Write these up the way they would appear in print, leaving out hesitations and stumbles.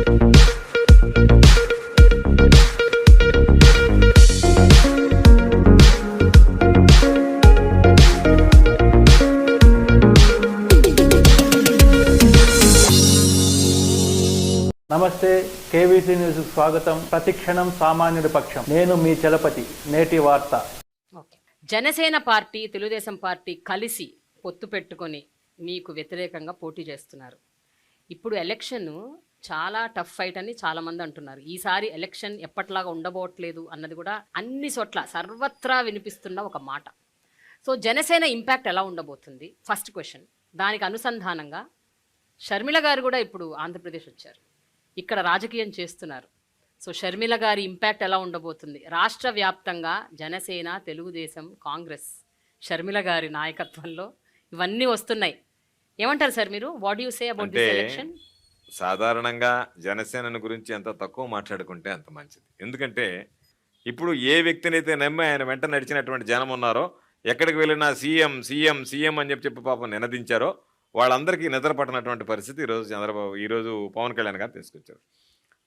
నమస్తే, KVC news స్వాగతం. ప్రతిక్షణం సామాన్యుడి పక్షం. నేను మీ చలపతి. నేటి వార్త. జనసేన పార్టీ, తెలుగుదేశం పార్టీ కలిసి పొత్తు పెట్టుకొని మీకు వ్యతిరేకంగా పోటీ చేస్తున్నారు. ఇప్పుడు ఎలక్షన్ చాలా టఫ్ ఫైట్ అని చాలామంది అంటున్నారు. ఈసారి ఎలక్షన్ ఎప్పట్లాగా ఉండబోట్లేదు అన్నది కూడా అన్ని చోట్ల సర్వత్రా వినిపిస్తున్న ఒక మాట. సో జనసేన ఇంపాక్ట్ ఎలా ఉండబోతుంది? First question. దానికి అనుసంధానంగా షర్మిల గారు కూడా ఇప్పుడు ఆంధ్రప్రదేశ్ వచ్చారు, ఇక్కడ రాజకీయం చేస్తున్నారు. సో షర్మిల గారి ఇంపాక్ట్ ఎలా ఉండబోతుంది? రాష్ట్ర వ్యాప్తంగా జనసేన, తెలుగుదేశం, కాంగ్రెస్, షర్మిల గారి నాయకత్వంలో ఇవన్నీ వస్తున్నాయి. ఏమంటారు సార్ మీరు? What you say about this election? సాధారణంగా జనసేన గురించి ఎంత తక్కువ మాట్లాడుకుంటే అంత మంచిది. ఎందుకంటే ఇప్పుడు ఏ వ్యక్తినైతే నమ్మి ఆయన వెంట నడిచినటువంటి జనం ఉన్నారో, ఎక్కడికి వెళ్ళినా సీఎం సీఎం సీఎం అని చెప్పి పాపం నినదించారో వాళ్ళందరికీ నిద్ర పట్టినటువంటి పరిస్థితి ఈరోజు పవన్ కళ్యాణ్ గారు తీసుకొచ్చారు.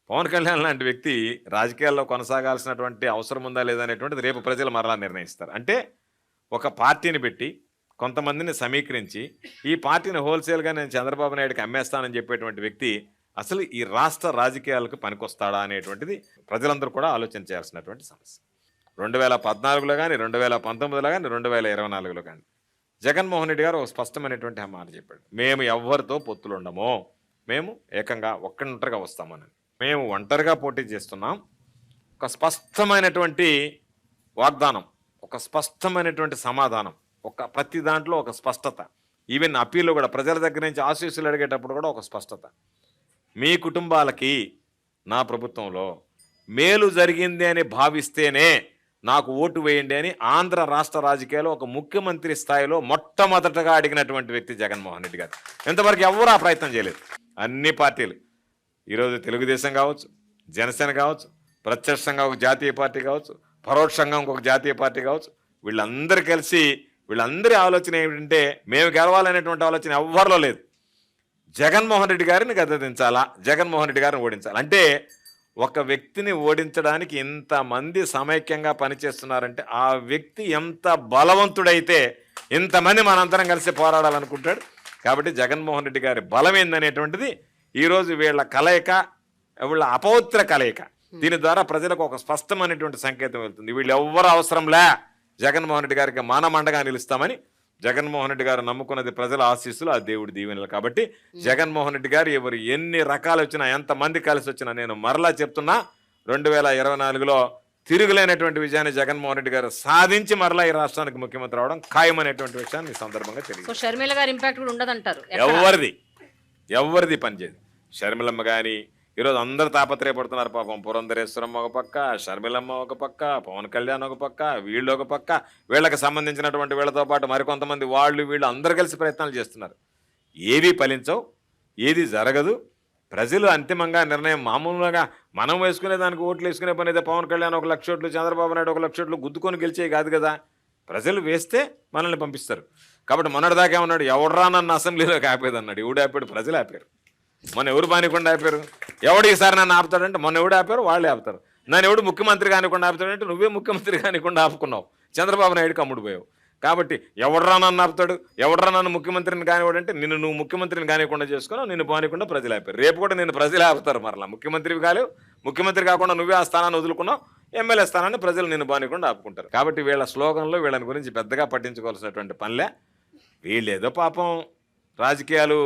పవన్ కళ్యాణ్ లాంటి వ్యక్తి రాజకీయాల్లో కొనసాగాల్సినటువంటి అవసరం ఉందా లేదా అనేటువంటిది రేపు ప్రజలు మరలా నిర్ణయిస్తారు. అంటే ఒక పార్టీని పెట్టి కొంతమందిని సమీకరించి ఈ పార్టీని హోల్సేల్గా నేను చంద్రబాబు నాయుడుకి అమ్మేస్తానని చెప్పేటువంటి వ్యక్తి అసలు ఈ రాష్ట్ర రాజకీయాలకు పనికొస్తాడా అనేటువంటిది ప్రజలందరూ కూడా ఆలోచన చేయాల్సినటువంటి సమస్య. 2014లో కానీ, 2019లో కానీ, 2024లో కానీ జగన్మోహన్ రెడ్డి గారు ఒక స్పష్టమైనటువంటి మాట చెప్పాడు. మేము ఎవరితో పొత్తులు ఉండము, మేము ఏకంగా ఒంటరిగా వస్తామని. మేము ఒంటరిగా పోటీ చేస్తున్నాం. ఒక స్పష్టమైనటువంటి వాగ్దానం, ఒక స్పష్టమైనటువంటి సమాధానం, ప్రతి దాంట్లో ఒక స్పష్టత. ఈవెన్ అప్పీల్లో కూడా ప్రజల దగ్గర నుంచి ఆశీస్సులు అడిగేటప్పుడు కూడా ఒక స్పష్టత. మీ కుటుంబాలకి నా ప్రభుత్వంలో మేలు జరిగింది అని భావిస్తేనే నాకు ఓటు వేయండి అని ఆంధ్ర రాష్ట్ర రాజకీయాల్లో ఒక ముఖ్యమంత్రి స్థాయిలో మొట్టమొదటగా అడిగినటువంటి వ్యక్తి జగన్మోహన్ రెడ్డి గారు. ఇంతవరకు ఎవరు ఆ ప్రయత్నం చేయలేదు. అన్ని పార్టీలు, ఈరోజు తెలుగుదేశం కావచ్చు, జనసేన కావచ్చు, ప్రత్యక్షంగా ఒక జాతీయ పార్టీ కావచ్చు, పరోక్షంగా ఇంకొక జాతీయ పార్టీ కావచ్చు, వీళ్ళందరూ కలిసి వీళ్ళందరి ఆలోచన ఏమిటంటే మేము గెలవాలనేటువంటి ఆలోచన ఎవ్వరిలో లేదు. జగన్మోహన్ రెడ్డి గారిని గద్దెదించాలా, జగన్మోహన్ రెడ్డి గారిని ఓడించాలి. అంటే ఒక వ్యక్తిని ఓడించడానికి ఇంతమంది సమైక్యంగా పనిచేస్తున్నారంటే ఆ వ్యక్తి ఎంత బలవంతుడైతే ఇంతమంది మనందరం కలిసి పోరాడాలనుకుంటాడు. కాబట్టి జగన్మోహన్ రెడ్డి గారి బలం ఏందనేటువంటిది ఈరోజు వీళ్ళ కలయిక, వీళ్ళ అపవిత్ర కలయిక, దీని ద్వారా ప్రజలకు ఒక స్పష్టమైనటువంటి సంకేతం వెళ్తుంది. వీళ్ళు ఎవ్వరు అవసరంలే, జగన్మోహన్ రెడ్డి గారికి మానమండగా నిలుస్తామని జగన్మోహన్ రెడ్డి గారు నమ్ముకున్నది ప్రజల ఆశీస్సులు, ఆ దేవుడి దీవెనలు. కాబట్టి జగన్మోహన్ రెడ్డి గారు ఎవరు ఎన్ని రకాలు వచ్చినా, ఎంతమంది కలిసి వచ్చినా, నేను మరలా చెప్తున్నా 2024లో తిరుగులేనటువంటి విజయాన్ని జగన్మోహన్ రెడ్డి గారు సాధించి మరలా ఈ రాష్ట్రానికి ముఖ్యమంత్రి అవడం ఖాయమనేటువంటి విషయాన్ని ఈ సందర్భంగా తెలియదు. షర్మిల గారి ఇంపాక్ట్ కూడా ఉండదంటారు? ఎవరిది పనిచేయదు. షర్మిలమ్మ కానీ ఈరోజు అందరు తాపత్రయపడుతున్నారు. పాపం పురంధరేశ్వరమ్మ ఒక పక్క, షర్మిలమ్మ ఒక పక్క, పవన్ కళ్యాణ్ ఒక పక్క, వీళ్ళు ఒక పక్క, వీళ్ళకి సంబంధించినటువంటి వీళ్ళతో పాటు మరికొంతమంది వీళ్ళు అందరు కలిసి ప్రయత్నాలు చేస్తున్నారు. ఏవి ఫలించవు, ఏది జరగదు. ప్రజలు అంతిమంగా నిర్ణయం మామూలుగా మనం వేసుకునే దానికి ఓట్లు వేసుకునే పని అయితే పవన్ కళ్యాణ్ 1 లక్ష ఓట్లు, చంద్రబాబు నాయుడు 1 లక్ష ఓట్లు గుద్దుకొని గెలిచే కాదు కదా. ప్రజలు వేస్తే మనల్ని పంపిస్తారు. కాబట్టి మొన్నటిదాకా ఉన్నాడు, ఎవడరా నన్ను అసెంబ్లీలోకి ఆపేదన్నాడు. ఎవడు ఆపాడు? ప్రజలు ఆపారు. మొన్న ఎవరు బానికుండా ఆపారు? ఎవడు ఈసారి నన్ను ఆపుతాడంటే మొన్న ఎవడు ఆపారు? వాళ్ళే ఆపుతారు. నన్ను ఎవడు ముఖ్యమంత్రి కానికుండా ఆపుతాడంటే నువ్వే ముఖ్యమంత్రి కానికుండా ఆపుకున్నావు, చంద్రబాబు నాయుడుకి అమ్ముడుపోయావు. కాబట్టి ఎవడరా నన్ను ఆపుతాడు, ఎవడరా నన్ను ముఖ్యమంత్రిని కానివాడంటే నువ్వు ముఖ్యమంత్రిని కానికుండా చేసుకున్నావు, నిన్ను బానికుండా ప్రజలు ఆపారు. రేపు కూడా నేను ప్రజలు ఆపుతారు. మరలా ముఖ్యమంత్రివి కాలేవు, ముఖ్యమంత్రి కాకుండా నువ్వే ఆ స్థానాన్ని వదులుకున్నావు, ఎమ్మెల్యే స్థానాన్ని ప్రజలు నిన్ను బానికుండా ఆపుకుంటారు. కాబట్టి వీళ్ళ స్లోగన్లో వీళ్ళని గురించి పెద్దగా పట్టించుకోవాల్సినటువంటి పనిలే. వీళ్ళేదో పాపం రాజకీయాలు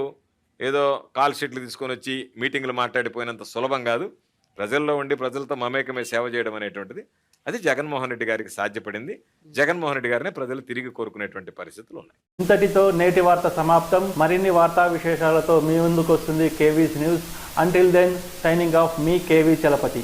ఏదో కాల్ షీట్లు తీసుకొని వచ్చి మీటింగ్లు మాట్లాడిపోయినంత సులభం కాదు. ప్రజల్లో ఉండి ప్రజలతో మమేకమే సేవ చేయడం అనేటువంటిది అది జగన్మోహన్ రెడ్డి గారికి సాధ్యపడింది. జగన్మోహన్ రెడ్డి గారిని ప్రజలు తిరిగి కోరుకునేటువంటి పరిస్థితులు ఉన్నాయి. ఇంతటితో నేటి వార్త సమాప్తం. మరిన్ని వార్తా విశేషాలతో మీ ముందుకు వస్తుంది KVC news. Until then, signing off, మీ కేవీ చలపతి.